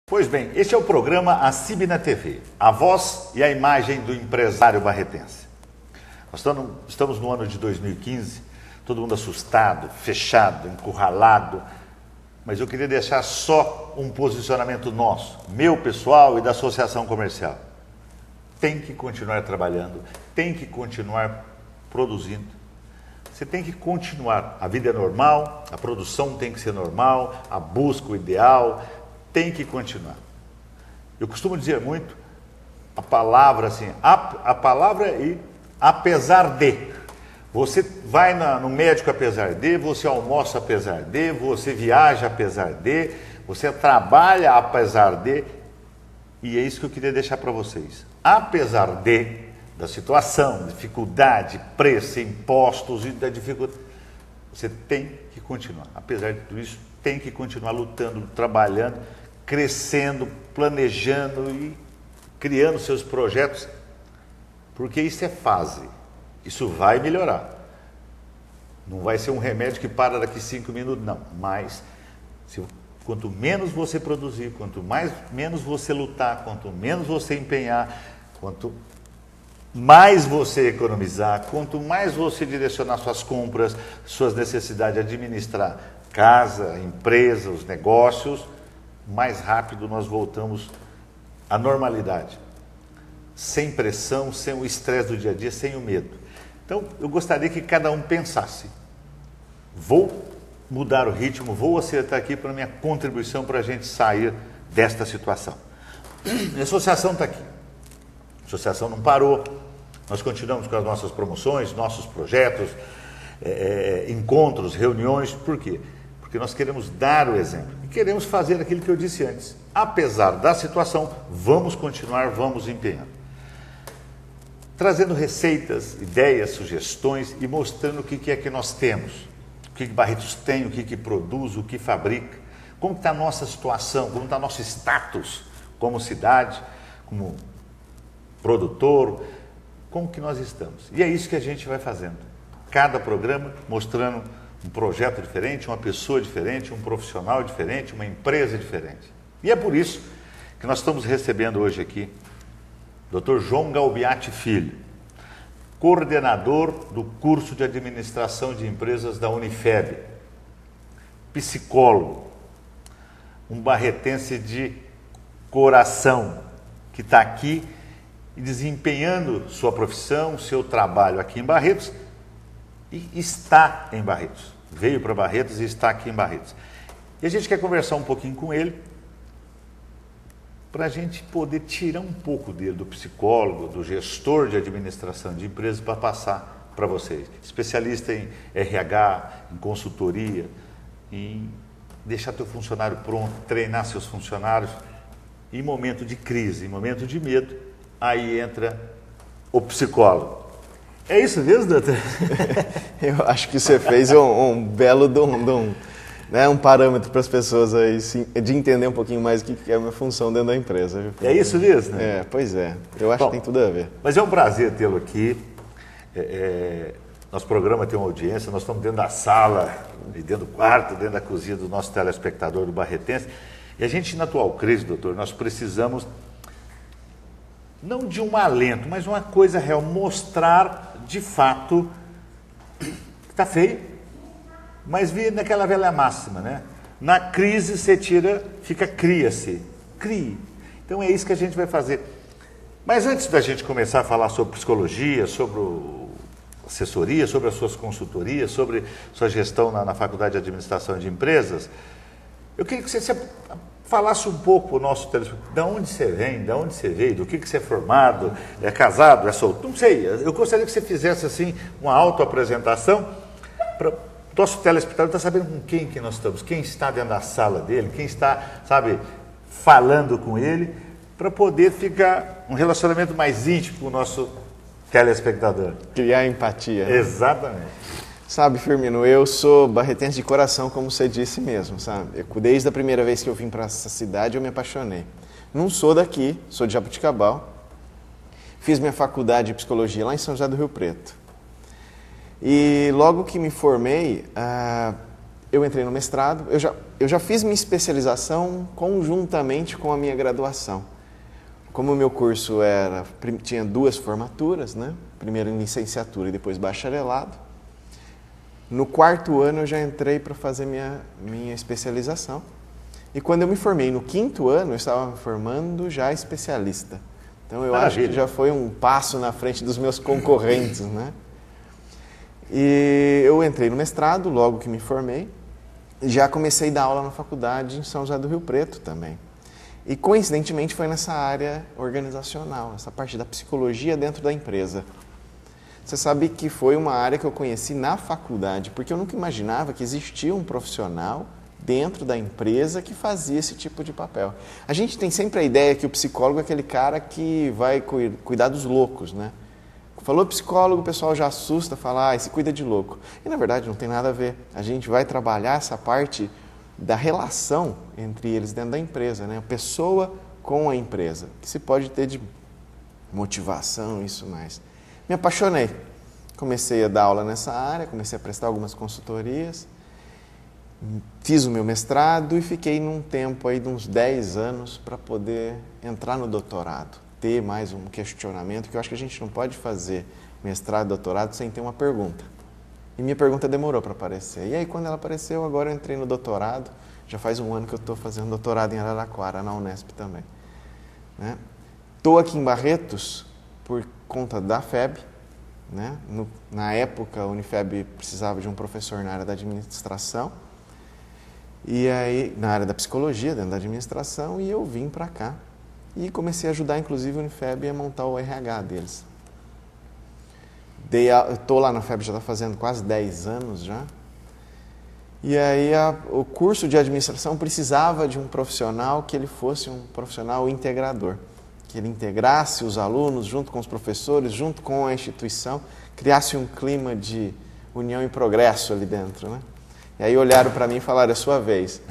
Pois bem, este é o programa ACIB na TV, a voz e a imagem do empresário barretense. Nós estamos no ano de 2015, todo mundo assustado, fechado, encurralado, mas eu queria deixar só um posicionamento nosso, meu pessoal e da associação comercial. Tem que continuar trabalhando, tem que continuar produzindo. Você tem que continuar, a vida é normal, a produção tem que ser normal, a busca, o ideal, tem que continuar. Eu costumo dizer muito a palavra assim, a palavra e apesar de. Você vai no médico apesar de, você almoça apesar de, você viaja apesar de, você trabalha apesar de, e é isso que eu queria deixar para vocês. Apesar da situação, dificuldade, preço, impostos e da dificuldade, você tem que continuar. Apesar de tudo isso, tem que continuar lutando, trabalhando, crescendo, planejando e criando seus projetos, porque isso é fase, isso vai melhorar. Não vai ser um remédio que para daqui 5 minutos, não, mas quanto menos você produzir, quanto menos você lutar, quanto menos você empenhar, quanto mais você economizar, quanto mais você direcionar suas compras, suas necessidades, administrar casa, empresa, os negócios, mais rápido nós voltamos à normalidade, sem pressão, sem o estresse do dia a dia, sem o medo. Então, eu gostaria que cada um pensasse, vou mudar o ritmo, vou acertar aqui para a minha contribuição para a gente sair desta situação. A associação está aqui, a associação não parou, nós continuamos com as nossas promoções, nossos projetos, encontros, reuniões, por quê? Porque nós queremos dar o exemplo e queremos fazer aquilo que eu disse antes. Apesar da situação, vamos continuar, vamos empenhando. Trazendo receitas, ideias, sugestões e mostrando o que é que nós temos. O que Barretos tem, o que produz, o que fabrica. Como está a nossa situação, como está nosso status como cidade, como produtor, como que nós estamos. E é isso que a gente vai fazendo. Cada programa mostrando um projeto diferente, uma pessoa diferente, um profissional diferente, uma empresa diferente. E é por isso que nós estamos recebendo hoje aqui Dr. João Galbiati Filho, coordenador do curso de administração de empresas da Unifeb, psicólogo, um barretense de coração, que está aqui desempenhando sua profissão, seu trabalho aqui em Barretos, e está em Barretos, veio para Barretos e está aqui em Barretos. E a gente quer conversar um pouquinho com ele, para a gente poder tirar um pouco dele, do psicólogo, do gestor de administração de empresas, para passar para vocês. Especialista em RH, em consultoria, em deixar teu funcionário pronto, treinar seus funcionários. Em momento de crise, em momento de medo, aí entra o psicólogo. É isso mesmo, doutor? Eu acho que você fez um belo um parâmetro para as pessoas aí, de entender um pouquinho mais o que é a minha função dentro da empresa. Viu? É isso mesmo, né? Pois é. Eu acho que tem tudo a ver. Mas é um prazer tê-lo aqui. Nosso programa tem uma audiência, nós estamos dentro da sala, dentro do quarto, dentro da cozinha do nosso telespectador do Barretense. E a gente, na atual crise, doutor, nós precisamos não de um alento, mas uma coisa real, mostrar de fato que está feio, mas vir naquela velha máxima, né? Na crise você tira, cria-se, crie. Então é isso que a gente vai fazer. Mas antes da gente começar a falar sobre psicologia, sobre assessoria, sobre as suas consultorias, sobre sua gestão na Faculdade de Administração de Empresas, eu queria que você falasse um pouco para o nosso telespectador, de onde você vem, de onde você veio, do que você é formado, é casado, é solto, não sei. Eu gostaria que você fizesse assim uma autoapresentação para o nosso telespectador estar sabendo com quem que nós estamos, quem está dentro da sala dele, quem está, falando com ele, para poder ficar um relacionamento mais íntimo com o nosso telespectador. Criar empatia. Exatamente. Sabe, Firmino, eu sou barretense de coração, como você disse mesmo, sabe? Desde a primeira vez que eu vim para essa cidade, eu me apaixonei. Não sou daqui, sou de Jabuticabal. Fiz minha faculdade de psicologia lá em São José do Rio Preto. E logo que me formei, eu entrei no mestrado, eu já fiz minha especialização conjuntamente com a minha graduação. Como o meu curso tinha 2 formaturas, né? Primeiro em licenciatura e depois bacharelado, no 4º ano eu já entrei para fazer minha especialização. E quando eu me formei no 5º ano, eu estava me formando já especialista. Então eu acho que já foi um passo na frente dos meus concorrentes, né? E eu entrei no mestrado logo que me formei. E já comecei a dar aula na faculdade em São José do Rio Preto também. E coincidentemente foi nessa área organizacional, essa parte da psicologia dentro da empresa. Você sabe que foi uma área que eu conheci na faculdade, porque eu nunca imaginava que existia um profissional dentro da empresa que fazia esse tipo de papel. A gente tem sempre a ideia que o psicólogo é aquele cara que vai cuidar dos loucos, né? Falou psicólogo, o pessoal já assusta, fala, esse cuida de louco. E na verdade não tem nada a ver. A gente vai trabalhar essa parte da relação entre eles dentro da empresa, né? A pessoa com a empresa, que se pode ter de motivação, isso mais. Me apaixonei. Comecei a dar aula nessa área, comecei a prestar algumas consultorias, fiz o meu mestrado e fiquei num tempo aí de uns 10 anos para poder entrar no doutorado, ter mais um questionamento, que eu acho que a gente não pode fazer mestrado e doutorado sem ter uma pergunta. E minha pergunta demorou para aparecer. E aí quando ela apareceu, agora eu entrei no doutorado, já faz um ano que eu estou fazendo doutorado em Araraquara, na Unesp também. Estou aqui em Barretos por conta da FEB, né? Na época, a Unifeb precisava de um professor na área da administração, e aí, na área da psicologia, dentro da administração, e eu vim para cá. E comecei a ajudar, inclusive, a Unifeb a montar o RH deles. Estou lá na FEB, já está fazendo quase 10 anos já. E aí, o curso de administração precisava de um profissional que ele fosse um profissional integrador. Que ele integrasse os alunos junto com os professores, junto com a instituição, criasse um clima de união e progresso ali dentro, né? E aí olharam para mim e falaram, é sua vez.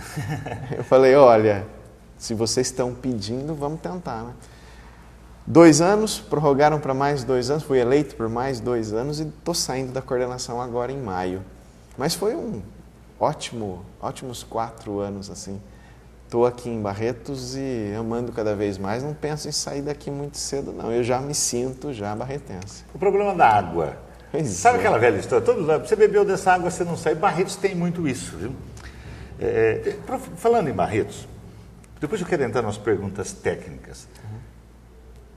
Eu falei, olha, se vocês estão pedindo, vamos tentar, né? 2 anos, prorrogaram para mais 2 anos, fui eleito por mais 2 anos e estou saindo da coordenação agora em maio. Mas foi ótimos 4 anos, assim. Estou aqui em Barretos e amando cada vez mais, não penso em sair daqui muito cedo, não. Eu já me sinto barretense. O problema da água. Sabe aquela velha história? Você bebeu dessa água, você não sai. Barretos tem muito isso, viu? Falando em Barretos, depois eu quero entrar nas perguntas técnicas.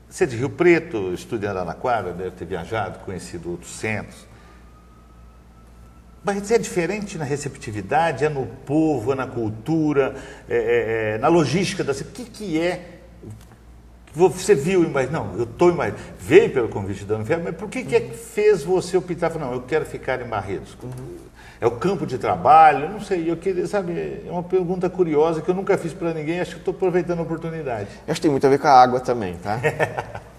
Você é de Rio Preto, estuda em Araraquara, deve ter viajado, conhecido outros centros. Barretos é diferente na receptividade, é no povo, é na cultura, na logística da cidade. O que é? Você viu em Barretos? Não, eu estou em Barretos. Veio pelo convite da Unifeb, mas por que é que fez você optar? Não, eu quero ficar em Barretos. É o campo de trabalho? Eu não sei, eu queria, sabe, é uma pergunta curiosa que eu nunca fiz para ninguém, acho que estou aproveitando a oportunidade. Eu acho que tem muito a ver com a água também, tá?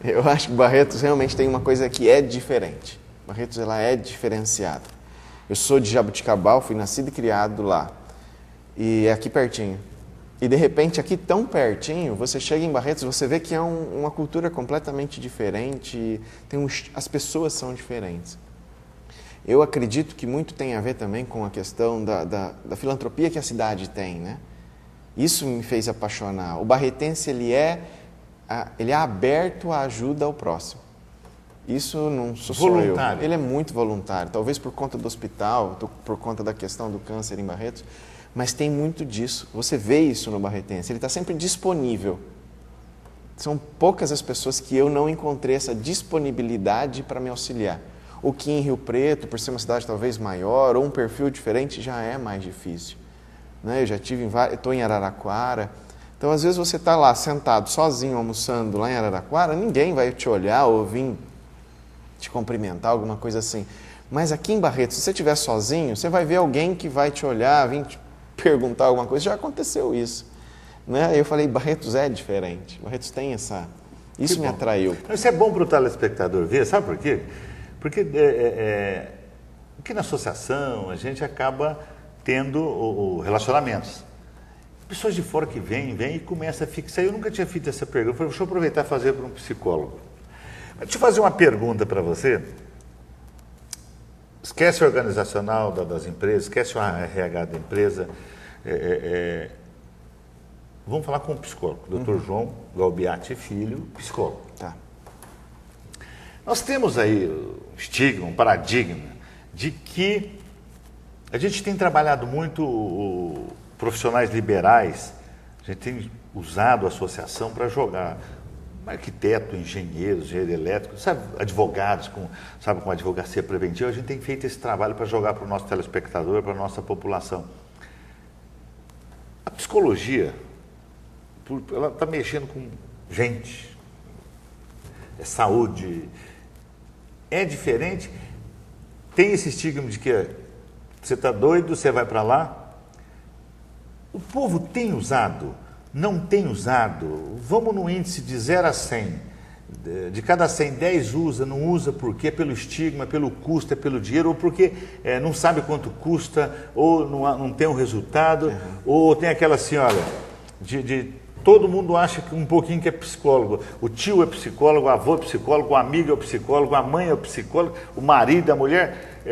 Eu acho que Barretos realmente tem uma coisa que é diferente. Barretos, ela é diferenciada. Eu sou de Jaboticabal, fui nascido e criado lá. E é aqui pertinho. E de repente, aqui tão pertinho, você chega em Barretos, você vê que é uma cultura completamente diferente, as pessoas são diferentes. Eu acredito que muito tem a ver também com a questão da filantropia que a cidade tem, né? Isso me fez apaixonar. O barretense, ele é aberto à ajuda ao próximo. Isso não sou eu. Ele é muito voluntário, talvez por conta do hospital, por conta da questão do câncer em Barretos, mas tem muito disso. Você vê isso no barretense, ele está sempre disponível. São poucas as pessoas que eu não encontrei essa disponibilidade para me auxiliar. O que em Rio Preto, por ser uma cidade talvez maior, ou um perfil diferente, já é mais difícil. Né? Eu já estou em Araraquara. Então, às vezes, você está lá sentado, sozinho, almoçando lá em Araraquara, ninguém vai te olhar ou vir te cumprimentar, alguma coisa assim. Mas aqui em Barretos, se você estiver sozinho, você vai ver alguém que vai te olhar, vir te perguntar alguma coisa. Já aconteceu isso. Né? Eu falei, Barretos é diferente. Barretos tem essa... Isso me atraiu. Isso é bom para o telespectador ver, sabe por quê? Porque aqui na associação a gente acaba tendo relacionamentos. Pessoas de fora que vêm e começam a fixar. Eu nunca tinha feito essa pergunta. Eu falei, deixa eu aproveitar e fazer para um psicólogo. Deixa eu fazer uma pergunta para você. esquece o organizacional das empresas, esquece o RH da empresa. Vamos falar com o psicólogo, Dr. João Galbiati Filho, psicólogo. Tá. Nós temos aí um estigma, um paradigma de que a gente tem trabalhado muito profissionais liberais, a gente tem usado a associação para jogar arquiteto, engenheiro elétrico, sabe, advogados com advocacia preventiva. A gente tem feito esse trabalho para jogar para o nosso telespectador, para a nossa população. A psicologia, ela está mexendo com gente, é saúde, é diferente. Tem esse estigma de que você está doido, você vai para lá. O povo tem usado, não tem usado. Vamos no índice de 0 a 100. De cada 100, 10 usa, não usa por quê? Pelo estigma, pelo custo, pelo dinheiro, ou porque não sabe quanto custa, ou não tem um resultado, ou tem aquela assim, olha, todo mundo acha que um pouquinho que é psicólogo. O tio é psicólogo, o avô é psicólogo, o amigo é psicólogo, a mãe é psicólogo, o marido, a mulher.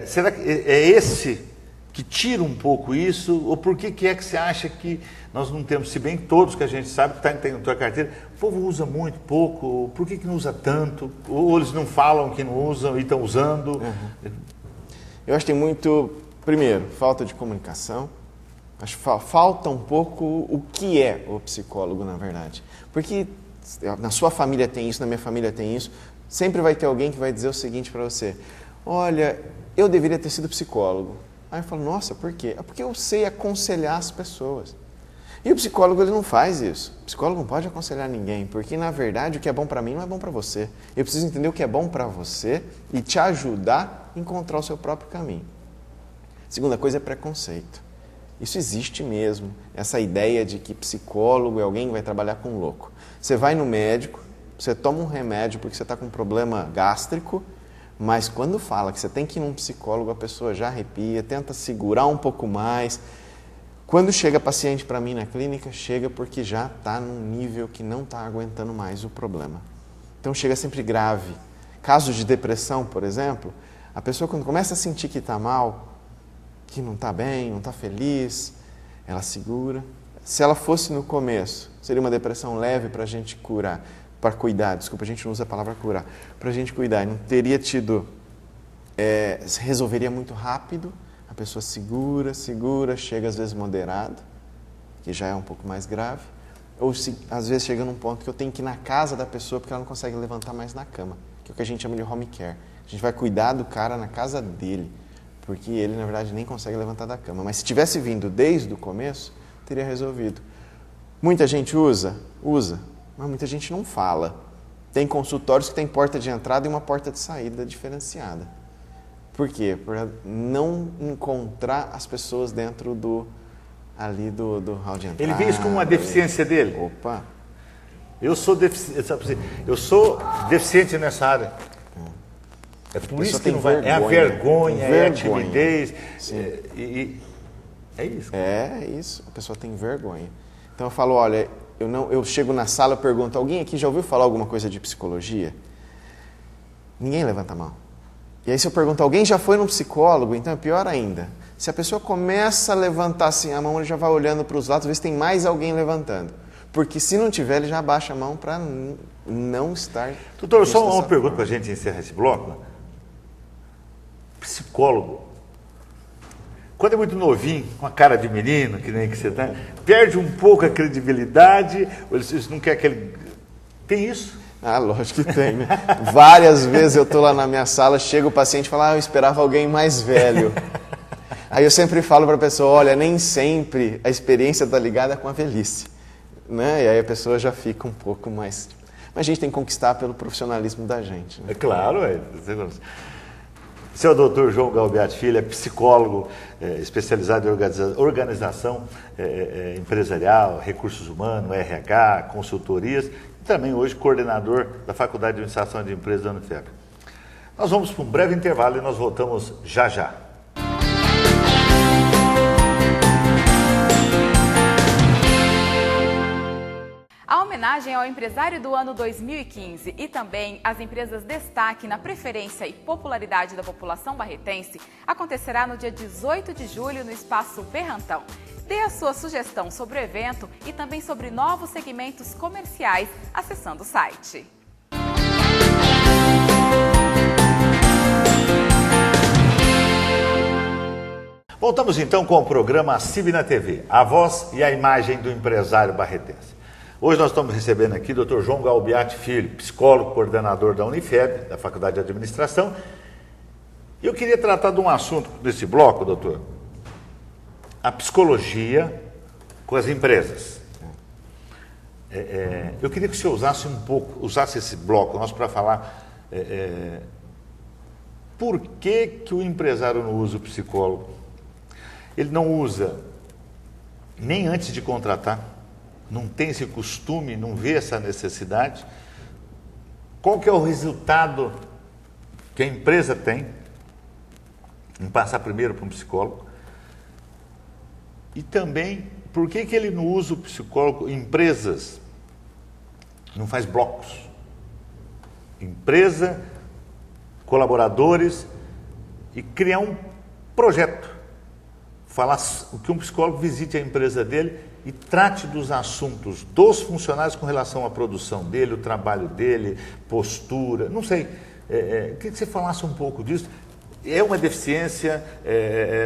Será que é esse que tira um pouco isso? Ou por que é que você acha que nós não temos, se bem que todos que a gente sabe que está na tua carteira, o povo usa muito, pouco, por que não usa tanto? Ou eles não falam que não usam e estão usando? Eu acho que tem muito, primeiro, falta de comunicação. Acho que falta um pouco o que é o psicólogo, na verdade. Porque na sua família tem isso, na minha família tem isso. Sempre vai ter alguém que vai dizer o seguinte para você: olha, eu deveria ter sido psicólogo. Aí eu falo, nossa, por quê? É porque eu sei aconselhar as pessoas. E o psicólogo, ele não faz isso. O psicólogo não pode aconselhar ninguém, porque, na verdade, o que é bom para mim não é bom para você. Eu preciso entender o que é bom para você e te ajudar a encontrar o seu próprio caminho. Segunda coisa é preconceito. Isso existe mesmo, essa ideia de que psicólogo é alguém que vai trabalhar com louco. Você vai no médico, você toma um remédio porque você está com um problema gástrico, mas quando fala que você tem que ir num psicólogo, a pessoa já arrepia, tenta segurar um pouco mais. Quando chega paciente para mim na clínica, chega porque já está num nível que não está aguentando mais o problema. Então chega sempre grave. Casos de depressão, por exemplo, a pessoa quando começa a sentir que está mal, que não está bem, não está feliz, ela segura. Se ela fosse no começo, seria uma depressão leve para a gente curar, para cuidar, desculpa, a gente não usa a palavra curar, para a gente cuidar, não teria tido, resolveria muito rápido, a pessoa segura, chega às vezes moderado, que já é um pouco mais grave, ou às vezes chega num ponto que eu tenho que ir na casa da pessoa porque ela não consegue levantar mais na cama, que é o que a gente chama de home care. A gente vai cuidar do cara na casa dele, porque ele, na verdade, nem consegue levantar da cama. Mas se tivesse vindo desde o começo, teria resolvido. Muita gente usa, mas muita gente não fala. Tem consultórios que tem porta de entrada e uma porta de saída diferenciada. Por quê? Para não encontrar as pessoas dentro do hall de entrada. Ele vê isso como uma deficiência dele? Opa! Eu sou deficiente nessa área. É por isso que não vai. É a vergonha, é a timidez. É isso. É isso. A pessoa tem vergonha. Então eu falo, olha, eu chego na sala e pergunto, alguém aqui já ouviu falar alguma coisa de psicologia? Ninguém levanta a mão. E aí se eu pergunto, alguém já foi num psicólogo? Então é pior ainda. Se a pessoa começa a levantar assim a mão, ele já vai olhando para os lados, ver se tem mais alguém levantando. Porque se não tiver, ele já abaixa a mão para não estar... Doutor, só uma pergunta para a gente encerrar esse bloco. Psicólogo, quando é muito novinho, com a cara de menino, que nem que você está, perde um pouco a credibilidade, ou eles não querem aquele... Tem isso? Ah, lógico que tem, né? Várias vezes eu estou lá na minha sala, chega o paciente e fala, eu esperava alguém mais velho. Aí eu sempre falo para a pessoa, olha, nem sempre a experiência está ligada com a velhice. Né? E aí a pessoa já fica um pouco mais... Mas a gente tem que conquistar pelo profissionalismo da gente. Né? É claro, Seu Dr. João Galbiati Filho é psicólogo, especializado em organização empresarial, recursos humanos, RH, consultorias, e também hoje coordenador da Faculdade de Administração de Empresas da Unifep. Nós vamos para um breve intervalo e nós voltamos já já. A homenagem ao empresário do ano 2015 e também às empresas destaque na preferência e popularidade da população barretense acontecerá no dia 18 de julho no Espaço Berrantão. Dê a sua sugestão sobre o evento e também sobre novos segmentos comerciais acessando o site. Voltamos então com o programa CIB na TV, a voz e a imagem do empresário barretense. Hoje nós estamos recebendo aqui o Dr. João Galbiati Filho, psicólogo, coordenador da Unifeb, da Faculdade de Administração. E eu queria tratar de um assunto nesse bloco, doutor, a psicologia com as empresas. Eu queria que o senhor usasse esse bloco nosso para falar por que o empresário não usa o psicólogo. Ele não usa nem antes de contratar, não tem esse costume, não vê essa necessidade. Qual que é o resultado que a empresa tem em passar primeiro para um psicólogo? E também, por que ele não usa o psicólogo em empresas? Não faz blocos. Empresa, colaboradores e criar um projeto. Falar que um psicólogo visite a empresa dele e trate dos assuntos dos funcionários com relação à produção dele, o trabalho dele, postura, não sei. Queria que você falasse um pouco disso. É uma deficiência,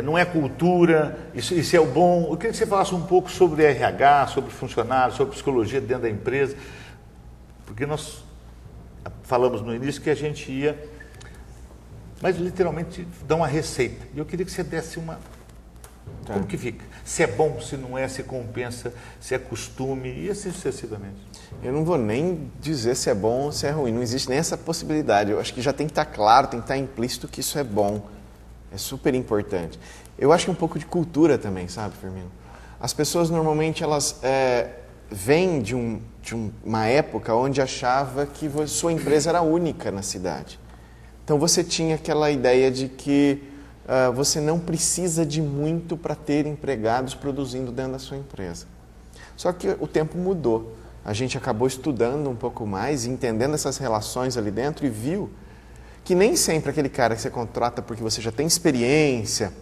não é cultura, isso é o bom. Eu queria que você falasse um pouco sobre RH, sobre funcionários, sobre psicologia dentro da empresa, porque nós falamos no início que a gente ia, mas literalmente dar uma receita. E eu queria que você desse uma... Como que fica? Se é bom, se não é, se compensa, se é costume e assim sucessivamente. Eu não vou nem dizer se é bom ou se é ruim, não existe nem essa possibilidade. Eu acho que já tem que estar claro, tem que estar implícito que isso é bom, é super importante. Eu acho que um pouco de cultura também, sabe, Firmino? As pessoas normalmente elas vêm de uma época onde achava que sua empresa era única na cidade. Então você tinha aquela ideia de que você não precisa de muito para ter empregados produzindo dentro da sua empresa. Só que o tempo mudou. A gente acabou estudando um pouco mais, entendendo essas relações ali dentro e viu que nem sempre aquele cara que você contrata porque você já tem experiência,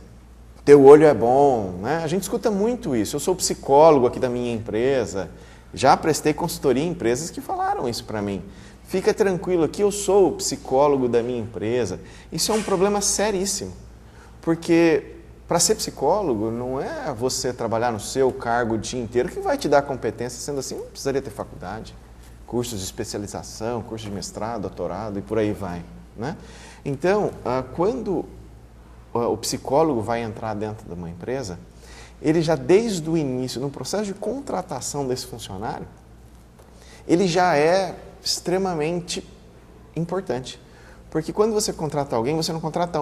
teu olho é bom, né? A gente escuta muito isso. Eu sou psicólogo aqui da minha empresa, já prestei consultoria em empresas que falaram isso para mim. Fica tranquilo aqui, eu sou o psicólogo da minha empresa. Isso é um problema seríssimo. Porque para ser psicólogo não é você trabalhar no seu cargo o dia inteiro que vai te dar competência, sendo assim, não precisaria ter faculdade, cursos de especialização, curso de mestrado, doutorado e por aí vai, né? Então, quando o psicólogo vai entrar dentro de uma empresa, ele já desde o início, no processo de contratação desse funcionário, ele já é extremamente importante. Porque quando você contrata alguém, você não contrata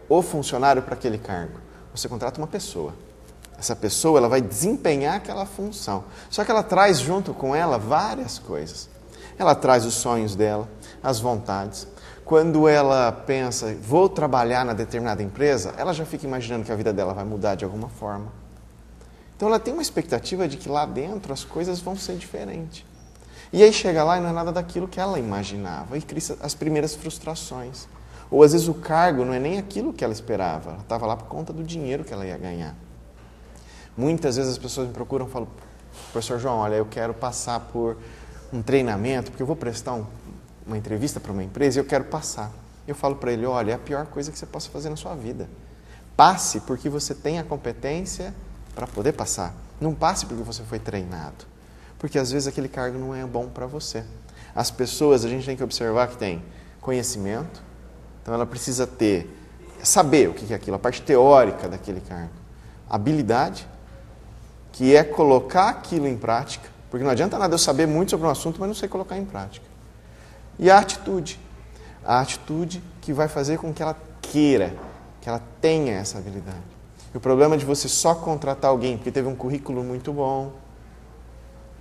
o funcionário para aquele cargo. Você contrata uma pessoa. Essa pessoa ela vai desempenhar aquela função. Só que ela traz junto com ela várias coisas. Ela traz os sonhos dela, as vontades. Quando ela pensa, vou trabalhar na determinada empresa, ela já fica imaginando que a vida dela vai mudar de alguma forma. Então ela tem uma expectativa de que lá dentro as coisas vão ser diferentes. E aí chega lá e não é nada daquilo que ela imaginava. E cria as primeiras frustrações. Ou às vezes o cargo não é nem aquilo que ela esperava, ela estava lá por conta do dinheiro que ela ia ganhar. Muitas vezes as pessoas me procuram e falam, professor João, olha, eu quero passar por um treinamento, porque eu vou prestar uma entrevista para uma empresa e eu quero passar. Eu falo para ele, olha, é a pior coisa que você possa fazer na sua vida. Passe porque você tem a competência para poder passar. Não passe porque você foi treinado. Porque às vezes aquele cargo não é bom para você. As pessoas, a gente tem que observar que tem conhecimento, então ela precisa saber o que é aquilo, a parte teórica daquele cargo. Habilidade, que é colocar aquilo em prática, porque não adianta nada eu saber muito sobre um assunto, mas não sei colocar em prática. E a atitude que vai fazer com que ela queira, que ela tenha essa habilidade. E o problema de você só contratar alguém porque teve um currículo muito bom,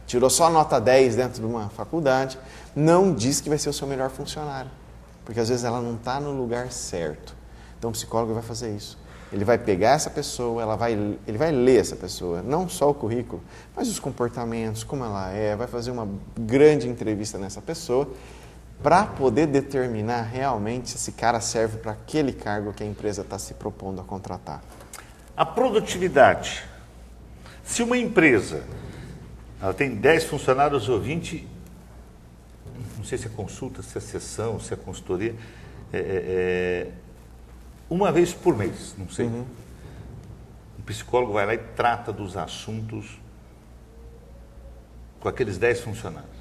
tirou só nota 10 dentro de uma faculdade, não diz que vai ser o seu melhor funcionário. Porque às vezes ela não está no lugar certo. Então o psicólogo vai fazer isso. Ele vai pegar essa pessoa, ele vai ler essa pessoa, não só o currículo, mas os comportamentos, como ela é, vai fazer uma grande entrevista nessa pessoa para poder determinar realmente se esse cara serve para aquele cargo que a empresa está se propondo a contratar. A produtividade. Se uma empresa ela tem 10 funcionários ou 20, não sei se é consulta, se é sessão, se é consultoria, uma vez por mês, não sei. Um psicólogo vai lá e trata dos assuntos com aqueles 10 funcionários.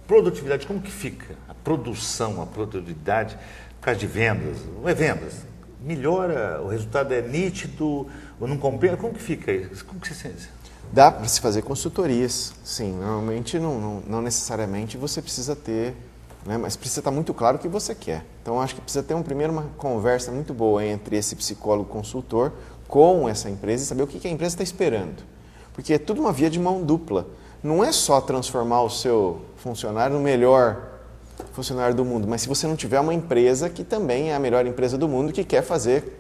Produtividade, como que fica? A produção, a produtividade, por causa de vendas, não é vendas. Melhora, o resultado é nítido, ou não compensa? Como que fica isso? Como que você sente? Dá para se fazer consultorias, sim. Normalmente, não necessariamente você precisa ter, né, mas precisa estar muito claro o que você quer. Então, acho que precisa ter primeiro uma conversa muito boa entre esse psicólogo consultor com essa empresa e saber o que a empresa está esperando. Porque é tudo uma via de mão dupla. Não é só transformar o seu funcionário no melhor funcionário do mundo, mas se você não tiver uma empresa que também é a melhor empresa do mundo, que quer fazer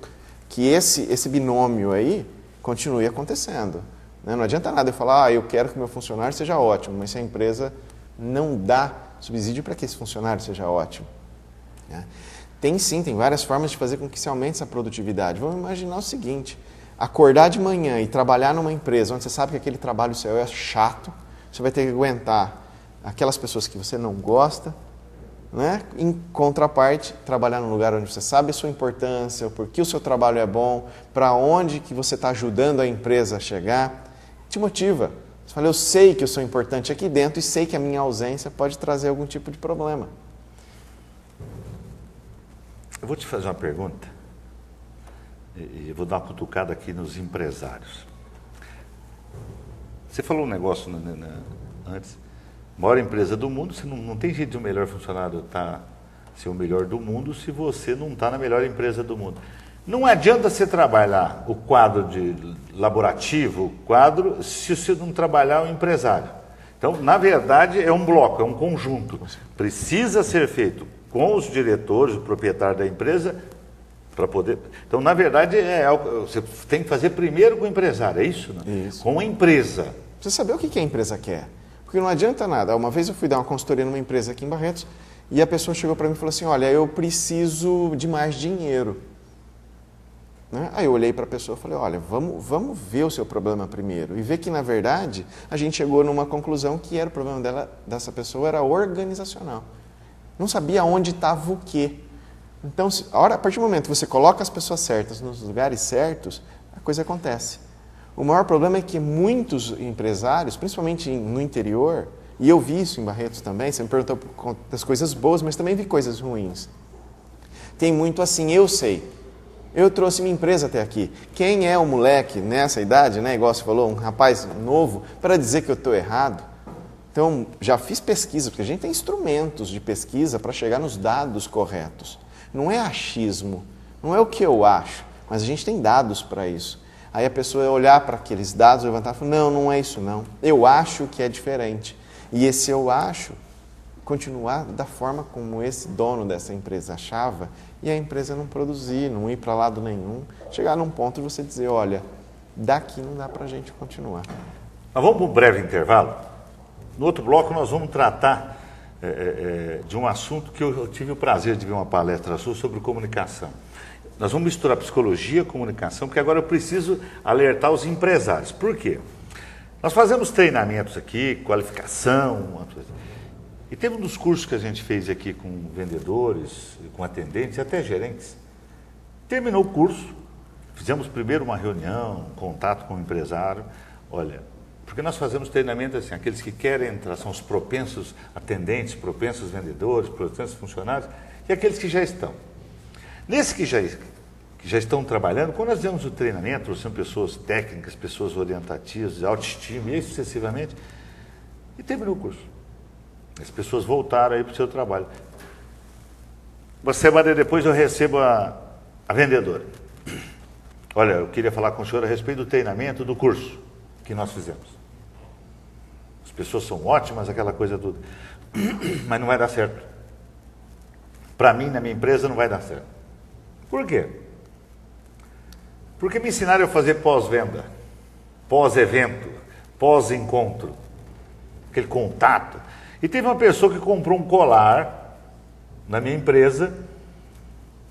que esse binômio aí continue acontecendo. Não adianta nada eu falar, eu quero que o meu funcionário seja ótimo, mas se a empresa não dá subsídio para que esse funcionário seja ótimo. Tem várias formas de fazer com que se aumente essa produtividade. Vamos imaginar o seguinte, acordar de manhã e trabalhar numa empresa onde você sabe que aquele trabalho seu é chato, você vai ter que aguentar aquelas pessoas que você não gosta, né? Em contraparte, trabalhar num lugar onde você sabe a sua importância, por que o seu trabalho é bom, para onde que você está ajudando a empresa a chegar, te motiva. Você fala, eu sei que eu sou importante aqui dentro e sei que a minha ausência pode trazer algum tipo de problema. Eu vou te fazer uma pergunta e vou dar uma cutucada aqui nos empresários. Você falou um negócio antes, maior empresa do mundo, você não tem jeito de um melhor funcionário ser o melhor do mundo se você não está na melhor empresa do mundo. Não adianta você trabalhar o quadro de laborativo, se você não trabalhar o empresário. Então, na verdade, é um bloco, é um conjunto. Precisa ser feito com os diretores, o proprietário da empresa, para poder... Então, na verdade, você tem que fazer primeiro com o empresário, é isso? Não? Isso. Com a empresa. Precisa saber o que a empresa quer. Porque não adianta nada. Uma vez eu fui dar uma consultoria numa empresa aqui em Barretos e a pessoa chegou para mim e falou assim, olha, eu preciso de mais dinheiro. Né? Aí eu olhei para a pessoa e falei, olha, vamos ver o seu problema primeiro. E ver que, na verdade, a gente chegou numa conclusão que o problema dessa pessoa era organizacional. Não sabia onde estava o quê. Então, a partir do momento que você coloca as pessoas certas nos lugares certos, a coisa acontece. O maior problema é que muitos empresários, principalmente no interior, e eu vi isso em Barretos também, você me perguntou das coisas boas, mas também vi coisas ruins. Tem muito assim, eu sei, eu trouxe minha empresa até aqui. Quem é o moleque nessa idade, né, igual você falou, um rapaz novo, para dizer que eu estou errado? Então, já fiz pesquisa, porque a gente tem instrumentos de pesquisa para chegar nos dados corretos. Não é achismo, não é o que eu acho, mas a gente tem dados para isso. Aí a pessoa ia olhar para aqueles dados, levantar e falar, não é isso não, eu acho que é diferente. E esse eu acho, continuar da forma como esse dono dessa empresa achava, e a empresa não produzir, não ir para lado nenhum, chegar num ponto de você dizer, olha, daqui não dá para a gente continuar. Nós vamos para um breve intervalo. No outro bloco nós vamos tratar de um assunto que eu tive o prazer de ver uma palestra sua sobre comunicação. Nós vamos misturar psicologia e comunicação, porque agora eu preciso alertar os empresários. Por quê? Nós fazemos treinamentos aqui, qualificação, e teve um dos cursos que a gente fez aqui com vendedores, com atendentes e até gerentes. Terminou o curso, fizemos primeiro uma reunião, um contato com o empresário. Olha, porque nós fazemos treinamento assim, aqueles que querem entrar são os propensos atendentes, propensos vendedores, propensos funcionários, e aqueles que já estão. Nesses que já estão trabalhando, quando nós fizemos o treinamento, são pessoas técnicas, pessoas orientativas, de autoestima e aí sucessivamente, e terminou o curso. As pessoas voltaram aí para o seu trabalho. Uma semana depois eu recebo a vendedora. Olha, eu queria falar com o senhor a respeito do treinamento do curso que nós fizemos. As pessoas são ótimas, aquela coisa toda. Mas não vai dar certo. Para mim, na minha empresa, não vai dar certo. Por quê? Porque me ensinaram a fazer pós-venda, pós-evento, pós-encontro, aquele contato. E teve uma pessoa que comprou um colar na minha empresa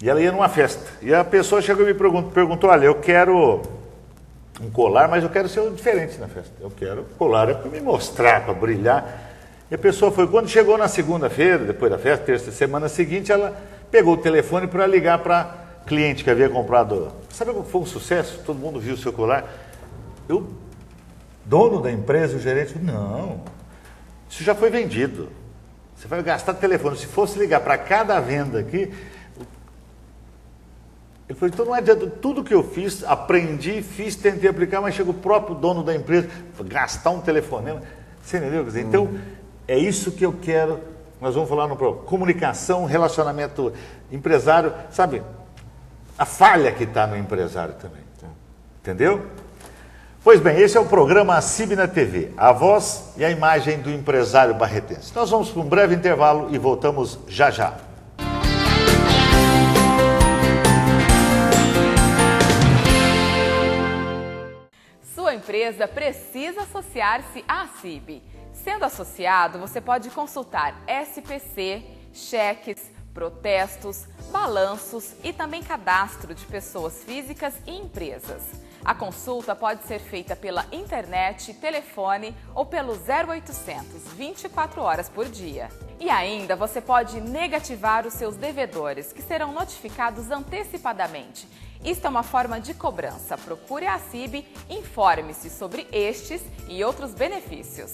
e ela ia numa festa. E a pessoa chegou e me perguntou, olha, eu quero um colar, mas eu quero ser diferente na festa. Eu quero colar para me mostrar, para brilhar. E a pessoa foi, quando chegou na segunda-feira, depois da festa, terça, semana seguinte, ela pegou o telefone para ligar para cliente que havia comprado. Sabe como foi um sucesso? Todo mundo viu o seu colar. Eu, dono da empresa, o gerente, não, isso já foi vendido. Você vai gastar telefone. Se fosse ligar para cada venda aqui, ele falou, então não adianta, tudo que eu fiz, aprendi, fiz, tentei aplicar, mas chega o próprio dono da empresa, gastar um telefonema. Você entendeu? Quer dizer, então, é isso que eu quero. Nós vamos falar no programa. Comunicação, relacionamento empresário, sabe? A falha que está no empresário também. Entendeu? Pois bem, esse é o programa CIB na TV, a voz e a imagem do empresário barretense. Nós vamos para um breve intervalo e voltamos já já. Sua empresa precisa associar-se à CIB. Sendo associado, você pode consultar SPC, cheques, protestos, balanços e também cadastro de pessoas físicas e empresas. A consulta pode ser feita pela internet, telefone ou pelo 0800, 24 horas por dia. E ainda você pode negativar os seus devedores, que serão notificados antecipadamente. Isto é uma forma de cobrança. Procure a CIB, informe-se sobre estes e outros benefícios.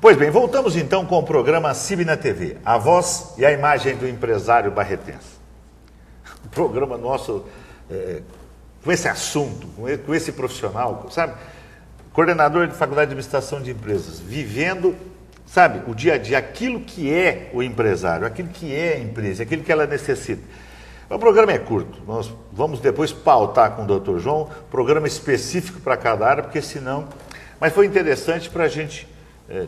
Pois bem, voltamos então com o programa CIB na TV, a voz e a imagem do empresário barretense. O programa nosso, com esse assunto, com esse profissional, sabe? Coordenador de Faculdade de Administração de Empresas, vivendo, sabe, o dia a dia, aquilo que é o empresário, aquilo que é a empresa, aquilo que ela necessita. O programa é curto, nós vamos depois pautar com o Dr. João, programa específico para cada área, porque senão... Mas foi interessante para a gente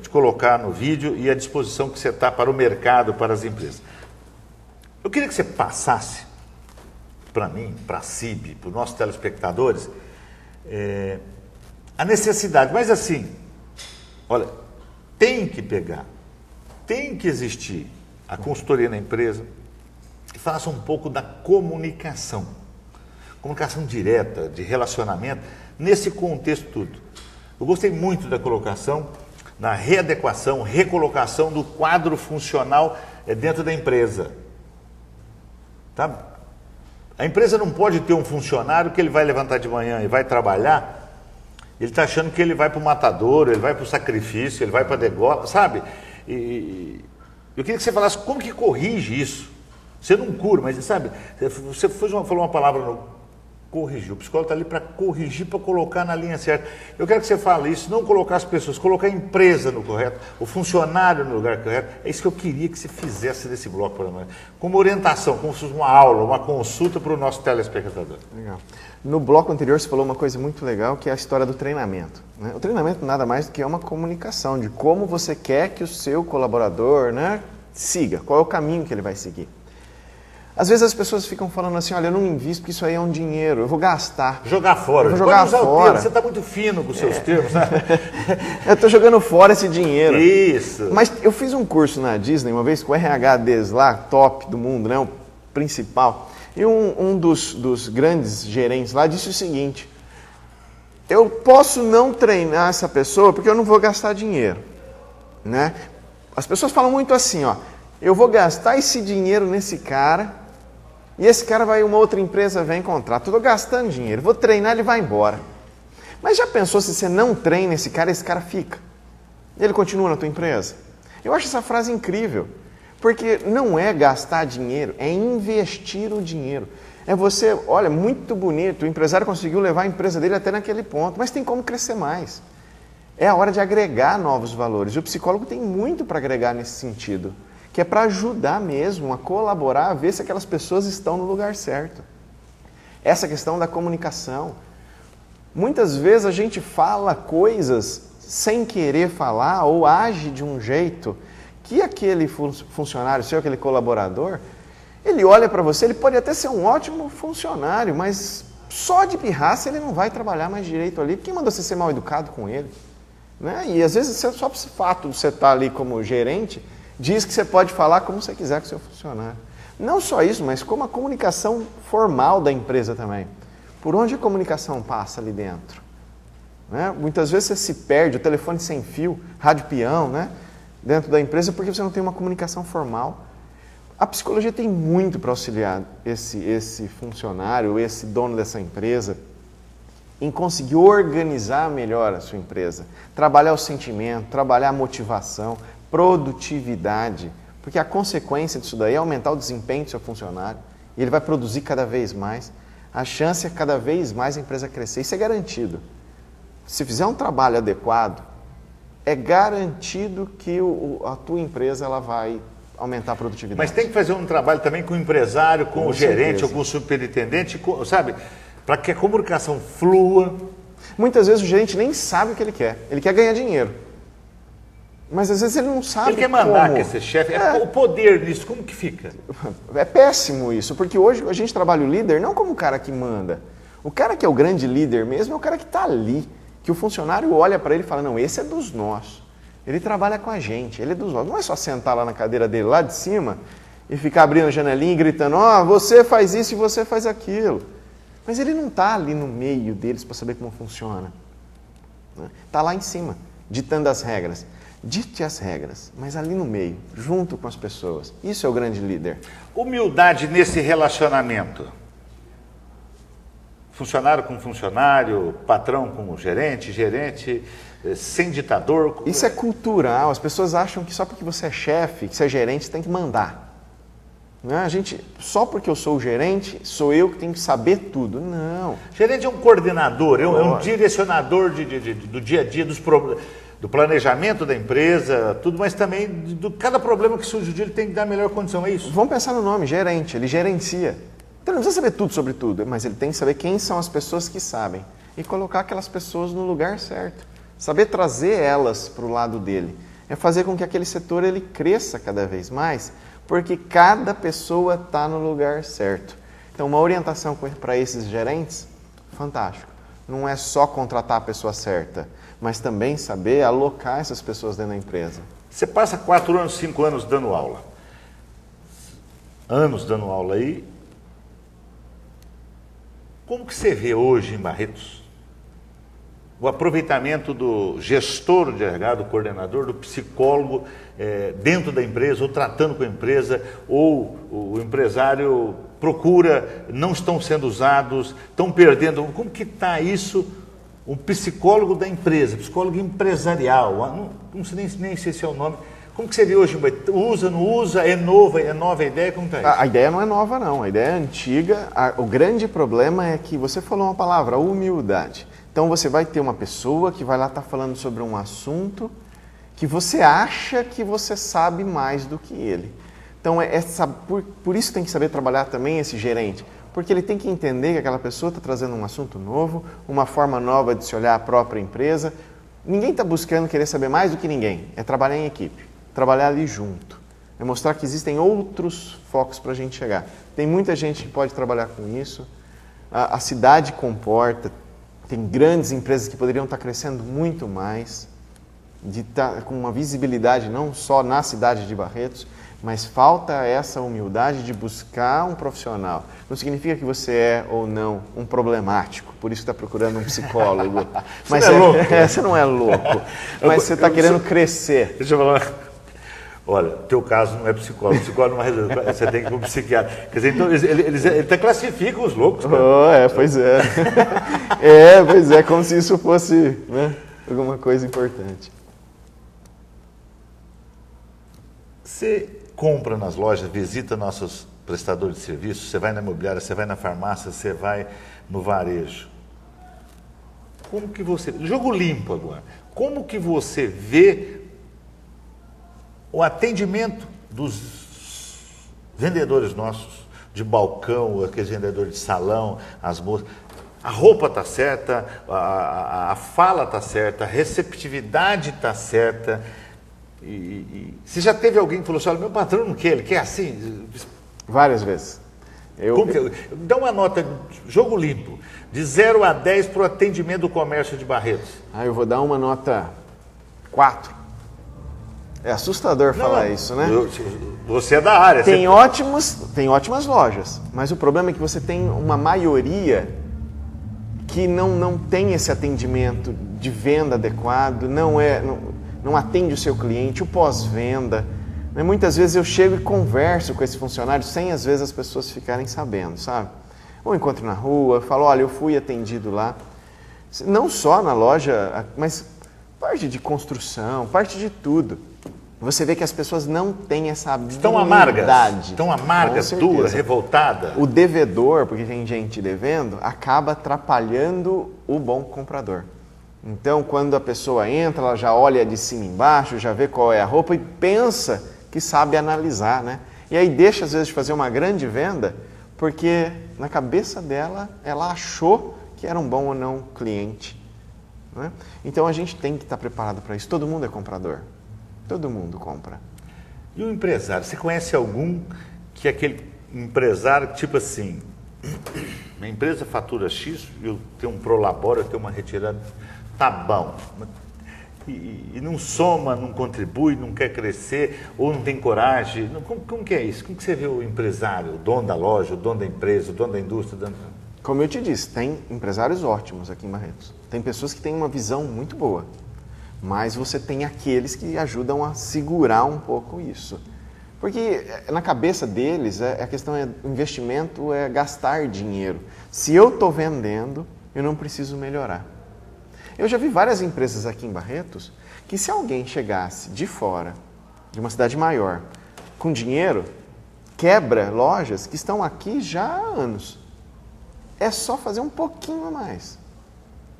te colocar no vídeo e à disposição que você está para o mercado, para as empresas. Eu queria que você passasse para mim, para a CIB, para os nossos telespectadores, a necessidade, mas assim, olha, tem que pegar, tem que existir a consultoria na empresa, e faça um pouco da comunicação direta, de relacionamento, nesse contexto tudo. Eu gostei muito da colocação na readequação, recolocação do quadro funcional dentro da empresa. Tá? A empresa não pode ter um funcionário que ele vai levantar de manhã e vai trabalhar, ele está achando que ele vai para o matadouro, ele vai para o sacrifício, ele vai para a degola, sabe? E eu queria que você falasse como que corrige isso. Você não cura, mas sabe, você falou uma palavra no corrigir. O psicólogo está ali para corrigir, para colocar na linha certa. Eu quero que você fale isso, não colocar as pessoas, colocar a empresa no correto, o funcionário no lugar correto. É isso que eu queria que você fizesse nesse bloco para nós. Como orientação, como se fosse uma aula, uma consulta para o nosso telespectador. Legal. No bloco anterior você falou uma coisa muito legal, que é a história do treinamento. Né? O treinamento nada mais do que é uma comunicação de como você quer que o seu colaborador, né, siga, qual é o caminho que ele vai seguir. Às vezes as pessoas ficam falando assim, olha, eu não invisto porque isso aí é um dinheiro, eu vou gastar. Jogar fora. Eu vou jogar fora. Você está muito fino com os seus termos, né? Eu estou jogando fora esse dinheiro. Isso. Mas eu fiz um curso na Disney uma vez com o RH deles lá, top do mundo, né, o principal. E um dos grandes gerentes lá disse o seguinte, eu posso não treinar essa pessoa porque eu não vou gastar dinheiro. Né? As pessoas falam muito assim, ó, eu vou gastar esse dinheiro nesse cara... E esse cara vai, uma outra empresa vem contratar. Estou gastando dinheiro, vou treinar, ele vai embora. Mas já pensou se você não treina esse cara fica? E ele continua na tua empresa? Eu acho essa frase incrível. Porque não é gastar dinheiro, é investir o dinheiro. É você, olha, muito bonito, o empresário conseguiu levar a empresa dele até naquele ponto, mas tem como crescer mais. É a hora de agregar novos valores. E o psicólogo tem muito para agregar nesse sentido. Que é para ajudar mesmo, a colaborar, a ver se aquelas pessoas estão no lugar certo. Essa questão da comunicação. Muitas vezes a gente fala coisas sem querer falar ou age de um jeito que aquele funcionário seu, aquele colaborador, ele olha para você, ele pode até ser um ótimo funcionário, mas só de pirraça ele não vai trabalhar mais direito ali. Quem mandou você ser mal educado com ele? Né? E às vezes só por esse fato de você estar ali como gerente, diz que você pode falar como você quiser com o seu funcionário. Não só isso, mas como a comunicação formal da empresa também. Por onde a comunicação passa ali dentro? Né? Muitas vezes você se perde, o telefone sem fio, rádio peão, né? Dentro da empresa, porque você não tem uma comunicação formal. A psicologia tem muito para auxiliar esse funcionário, esse dono dessa empresa, em conseguir organizar melhor a sua empresa, trabalhar o sentimento, trabalhar a motivação, produtividade, porque a consequência disso daí é aumentar o desempenho do seu funcionário e ele vai produzir cada vez mais. A chance é cada vez mais a empresa crescer, isso é garantido. Se fizer um trabalho adequado, é garantido que a tua empresa ela vai aumentar a produtividade. Mas tem que fazer um trabalho também com o empresário, com o gerente, ou com o superintendente, sabe? Para que a comunicação flua. Muitas vezes o gerente nem sabe o que ele quer ganhar dinheiro. Mas às vezes ele não sabe ele quer mandar, como. quer ser chefe. O poder nisso, como que fica? É péssimo isso, porque hoje a gente trabalha o líder não como o cara que manda. O cara que é o grande líder mesmo é o cara que está ali, que o funcionário olha para ele e fala, não, esse é dos nossos. Ele trabalha com a gente, ele é dos nossos. Não é só sentar lá na cadeira dele, lá de cima, e ficar abrindo a janelinha e gritando, você faz isso e você faz aquilo. Mas ele não está ali no meio deles para saber como funciona. Está lá em cima, ditando as regras. Dite as regras, mas ali no meio, junto com as pessoas. Isso é o grande líder. Humildade nesse relacionamento. Funcionário com funcionário, patrão com gerente, sem ditador. Isso é cultural. As pessoas acham que só porque você é chefe, que você é gerente, você tem que mandar. Não é? Só porque eu sou o gerente, sou eu que tenho que saber tudo. Não. Gerente é um coordenador, é um direcionador do dia a dia, do planejamento da empresa, tudo, mas também de cada problema que surge ele tem que dar a melhor condição, é isso? Vamos pensar no nome, gerente, ele gerencia. Então ele não precisa saber tudo sobre tudo, mas ele tem que saber quem são as pessoas que sabem e colocar aquelas pessoas no lugar certo. Saber trazer elas para o lado dele. É fazer com que aquele setor ele cresça cada vez mais, porque cada pessoa está no lugar certo. Então uma orientação para esses gerentes, fantástico. Não é só contratar a pessoa certa, mas também saber alocar essas pessoas dentro da empresa. Você passa 4 anos, 5 anos dando aula. Anos dando aula aí. Como que você vê hoje em Barretos o aproveitamento do gestor de RH, do coordenador, do psicólogo dentro da empresa, ou tratando com a empresa, ou o empresário procura, não estão sendo usados, estão perdendo. Como que está isso? Um psicólogo da empresa, psicólogo empresarial, não sei nem sei se é o nome. Como que você vê hoje? Usa, não usa? É nova a ideia? Como está isso? A ideia não é nova, não. A ideia é antiga. O grande problema é que você falou uma palavra, humildade. Então você vai ter uma pessoa que vai lá estar falando sobre um assunto que você acha que você sabe mais do que ele. Então por isso tem que saber trabalhar também esse gerente. Porque ele tem que entender que aquela pessoa está trazendo um assunto novo, uma forma nova de se olhar a própria empresa. Ninguém está buscando querer saber mais do que ninguém. É trabalhar em equipe, trabalhar ali junto. É mostrar que existem outros focos para a gente chegar. Tem muita gente que pode trabalhar com isso. A cidade comporta. Tem grandes empresas que poderiam estar crescendo muito mais, de estar com uma visibilidade não só na cidade de Barretos, mas falta essa humildade de buscar um profissional. Não significa que você é ou não um problemático, por isso está procurando um psicólogo. Mas você não é louco. Você não é louco, mas você está querendo crescer. Deixa eu falar. Olha, teu caso não é psicólogo, psicólogo não é resolve, você tem que ir para um psiquiatra. Quer dizer, então eles até classificam os loucos. Pois é. Pois é, como se isso fosse, né, alguma coisa importante. Você compra nas lojas, visita nossos prestadores de serviços, você vai na imobiliária, você vai na farmácia, você vai no varejo. Como que você... Jogo limpo agora. Como que você vê o atendimento dos vendedores nossos, de balcão, aqueles vendedores de salão, as moças? A roupa está certa, a fala está certa, a receptividade está certa. Você já teve alguém que falou assim, olha, meu patrão não quer, ele quer assim? Várias vezes. Dá uma nota, jogo limpo, de 0 a 10 para o atendimento do comércio de Barretos. Eu vou dar uma nota 4. É assustador falar isso, né? Você é da área. Tem ótimas lojas, mas o problema é que você tem uma maioria que não tem esse atendimento de venda adequado, não atende o seu cliente, o pós-venda. Muitas vezes eu chego e converso com esse funcionário sem, às vezes, as pessoas ficarem sabendo, sabe? Ou encontro na rua, falo, olha, eu fui atendido lá. Não só na loja, mas parte de construção, parte de tudo. Você vê que as pessoas não têm essa habilidade. Estão amargas, duras, revoltadas. O devedor, porque tem gente devendo, acaba atrapalhando o bom comprador. Então, quando a pessoa entra, ela já olha de cima embaixo, já vê qual é a roupa e pensa que sabe analisar, né? E aí deixa, às vezes, de fazer uma grande venda, porque na cabeça dela, ela achou que era um bom ou não cliente. Né? Então, a gente tem que estar preparado para isso. Todo mundo é comprador. Todo mundo compra. E o empresário? Você conhece algum que é aquele empresário, tipo assim, minha empresa fatura X, eu tenho um prolabore, eu tenho uma retirada, tá bom. E não soma, não contribui, não quer crescer, ou não tem coragem. Como que é isso? Como que você vê o empresário, o dono da loja, o dono da empresa, o dono da indústria? Como eu te disse, tem empresários ótimos aqui em Barretos. Tem pessoas que têm uma visão muito boa. Mas você tem aqueles que ajudam a segurar um pouco isso. Porque na cabeça deles, a questão é investimento, é gastar dinheiro. Se eu estou vendendo, eu não preciso melhorar. Eu já vi várias empresas aqui em Barretos que se alguém chegasse de fora, de uma cidade maior, com dinheiro, quebra lojas que estão aqui já há anos. É só fazer um pouquinho a mais.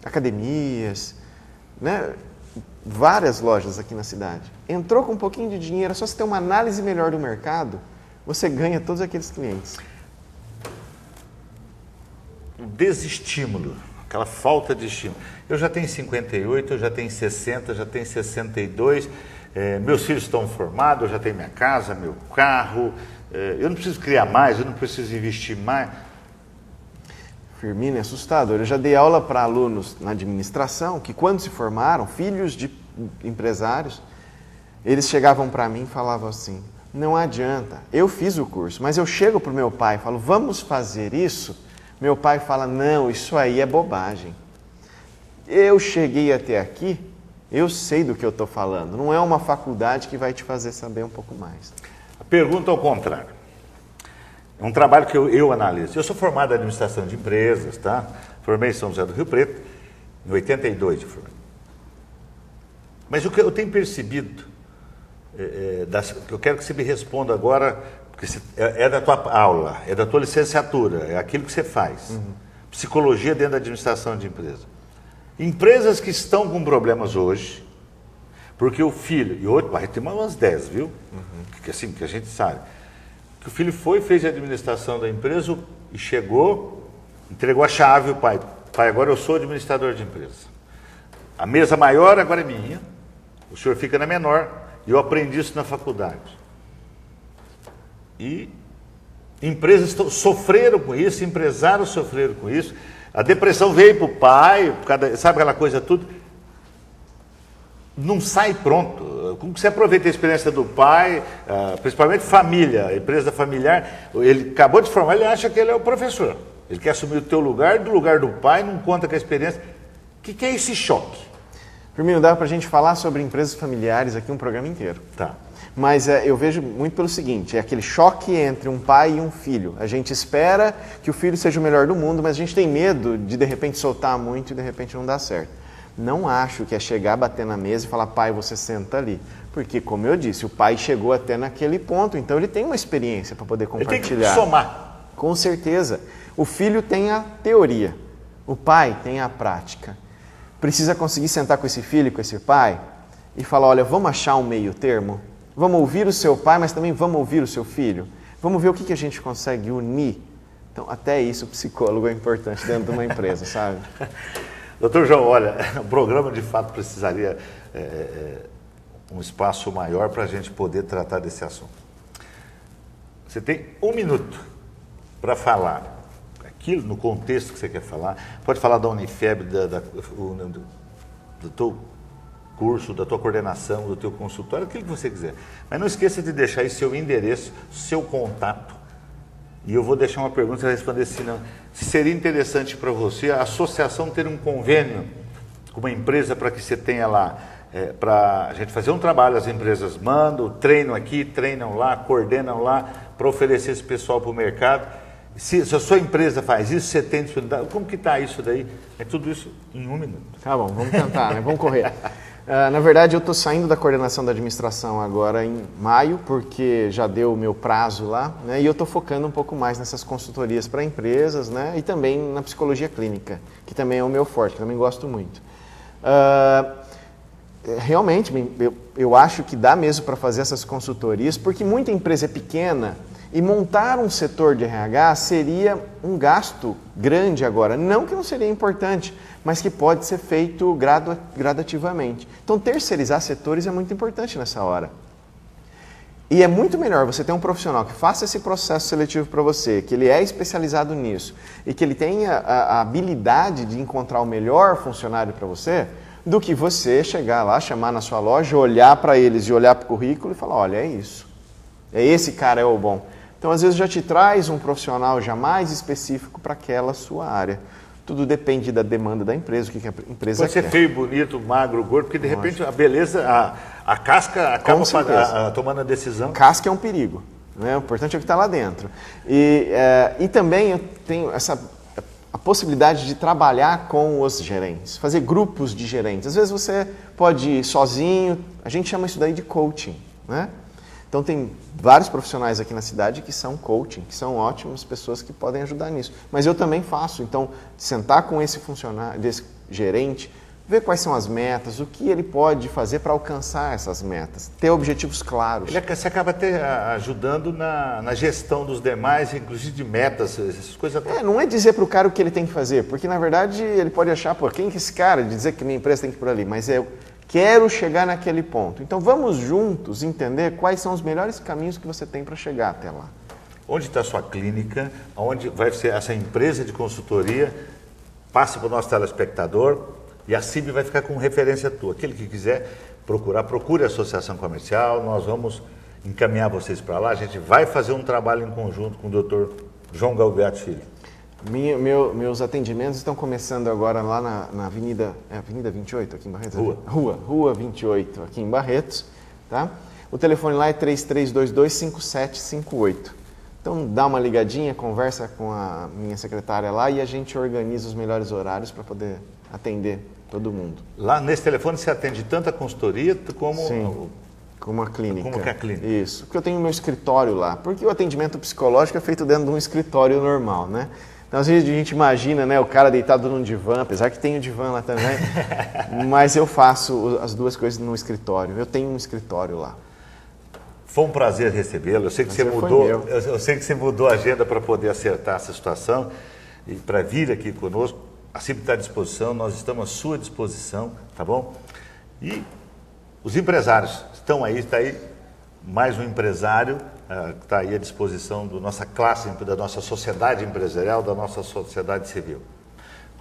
Academias, né? Várias lojas aqui na cidade. Entrou com um pouquinho de dinheiro, é só você ter uma análise melhor do mercado, você ganha todos aqueles clientes. O desestímulo, aquela falta de estímulo. Eu já tenho 58, eu já tenho 60, já tenho 62, meus filhos estão formados, eu já tenho minha casa, meu carro, eu não preciso criar mais, eu não preciso investir mais. Firmino, é assustador. Eu já dei aula para alunos na administração que quando se formaram, filhos de empresários, eles chegavam para mim e falavam assim, não adianta, eu fiz o curso, mas eu chego para o meu pai e falo, vamos fazer isso? Meu pai fala, não, isso aí é bobagem. Eu cheguei até aqui, eu sei do que eu estou falando, não é uma faculdade que vai te fazer saber um pouco mais. A pergunta ao contrário. É um trabalho que eu analiso. Eu sou formado em administração de empresas, tá? Formei em São José do Rio Preto, em 82 eu formei. Mas o que eu tenho percebido, que eu quero que você me responda agora, porque é da tua aula, é da tua licenciatura, é aquilo que você faz. Uhum. Psicologia dentro da administração de empresa. Empresas que estão com problemas hoje, porque o filho, e hoje vai ter umas 10, viu? Uhum. Que assim, que a gente sabe. O filho foi, fez a administração da empresa e chegou, entregou a chave ao pai. Pai, agora eu sou administrador de empresa. A mesa maior agora é minha, o senhor fica na menor, e eu aprendi isso na faculdade. E empresas sofreram com isso, empresários sofreram com isso. A depressão veio para o pai, sabe aquela coisa tudo? Não sai pronto. Como que você aproveita a experiência do pai, principalmente família, empresa familiar, ele acabou de formar, ele acha que ele é o professor. Ele quer assumir o teu lugar, do lugar do pai, não conta com a experiência. O que é esse choque? Firmino, dá para a gente falar sobre empresas familiares aqui um programa inteiro. Tá. Mas eu vejo muito pelo seguinte, é aquele choque entre um pai e um filho. A gente espera que o filho seja o melhor do mundo, mas a gente tem medo de repente soltar muito e de repente não dar certo. Não acho que é chegar, bater na mesa e falar, pai, você senta ali. Porque, como eu disse, o pai chegou até naquele ponto, então ele tem uma experiência para poder compartilhar. Ele tem que somar. Com certeza. O filho tem a teoria, o pai tem a prática. Precisa conseguir sentar com esse filho, com esse pai, e falar, olha, vamos achar um meio termo? Vamos ouvir o seu pai, mas também vamos ouvir o seu filho? Vamos ver o que a gente consegue unir? Então, até isso, o psicólogo é importante dentro de uma empresa, sabe? Doutor João, olha, o programa de fato precisaria um espaço maior para a gente poder tratar desse assunto. Você tem 1 minuto para falar aquilo no contexto que você quer falar. Pode falar da Unifeb, do teu curso, da tua coordenação, do teu consultório, aquilo que você quiser. Mas não esqueça de deixar aí seu endereço, seu contato. E eu vou deixar uma pergunta, você vai responder se seria interessante para você a associação ter um convênio com uma empresa para que você tenha lá, para a gente fazer um trabalho, as empresas mandam, treinam aqui, treinam lá, coordenam lá, para oferecer esse pessoal para o mercado. Se a sua empresa faz isso, você tem disponibilidade. Como que está isso daí? É tudo isso em 1 minuto. Tá bom, vamos tentar, né? Vamos correr. Na verdade, eu estou saindo da coordenação da administração agora em maio, porque já deu o meu prazo lá, né? E eu estou focando um pouco mais nessas consultorias para empresas, né? E também na psicologia clínica, que também é o meu forte, que também gosto muito. Realmente, eu acho que dá mesmo para fazer essas consultorias, porque muita empresa é pequena e montar um setor de RH seria um gasto grande agora. Não que não seria importante, mas que pode ser feito gradativamente. Então, terceirizar setores é muito importante nessa hora. E é muito melhor você ter um profissional que faça esse processo seletivo para você, que ele é especializado nisso e que ele tenha a habilidade de encontrar o melhor funcionário para você, do que você chegar lá, chamar na sua loja, olhar para eles e olhar para o currículo e falar, olha, é isso. Esse cara é o bom. Então, às vezes, já te traz um profissional já mais específico para aquela sua área. Tudo depende da demanda da empresa, o que a empresa quer. Pode ser feio, bonito, magro, gordo, porque de repente a beleza, a casca acaba tomando a decisão. Casca é um perigo, né? O importante é o que está lá dentro. E também eu tenho a possibilidade de trabalhar com os gerentes, fazer grupos de gerentes. Às vezes você pode ir sozinho, a gente chama isso daí de coaching, né? Então tem vários profissionais aqui na cidade que são coaching, que são ótimas pessoas que podem ajudar nisso. Mas eu também faço, então sentar com esse funcionário, desse gerente, ver quais são as metas, o que ele pode fazer para alcançar essas metas, ter objetivos claros. Você acaba até ajudando na gestão dos demais, inclusive de metas, essas coisas. Não é dizer para o cara o que ele tem que fazer, porque na verdade ele pode achar, pô, quem que é esse cara de dizer que minha empresa tem que ir por ali, mas quero chegar naquele ponto. Então vamos juntos entender quais são os melhores caminhos que você tem para chegar até lá. Onde está a sua clínica? Onde vai ser essa empresa de consultoria? Passe para o nosso telespectador. E a CIB vai ficar com referência tua. Aquele que quiser procure a associação comercial, nós vamos encaminhar vocês para lá. A gente vai fazer um trabalho em conjunto com o Dr. João Galbiati Filho. Meus atendimentos estão começando agora lá na Avenida 28, aqui em Barretos? Rua 28, aqui em Barretos. Tá? O telefone lá é 3322-5758. Então dá uma ligadinha, conversa com a minha secretária lá e a gente organiza os melhores horários para poder atender todo mundo. Lá nesse telefone você atende tanto a consultoria como... Sim, como a clínica. Como que é a clínica. Isso, porque eu tenho meu escritório lá. Porque o atendimento psicológico é feito dentro de um escritório normal, né? Então, às vezes a gente imagina, né, o cara deitado num divã, apesar que tem o divã lá também, mas eu faço as duas coisas no escritório. Eu tenho um escritório lá. Foi um prazer recebê-lo. Eu sei que você mudou a agenda para poder acertar essa situação e para vir aqui conosco. A CIB está à disposição, nós estamos à sua disposição, tá bom? E os empresários estão aí, está aí mais um empresário que está aí à disposição da nossa classe, da nossa sociedade empresarial, da nossa sociedade civil.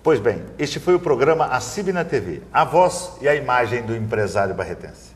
Pois bem, este foi o programa A CIB na TV, a voz e a imagem do empresário barretense.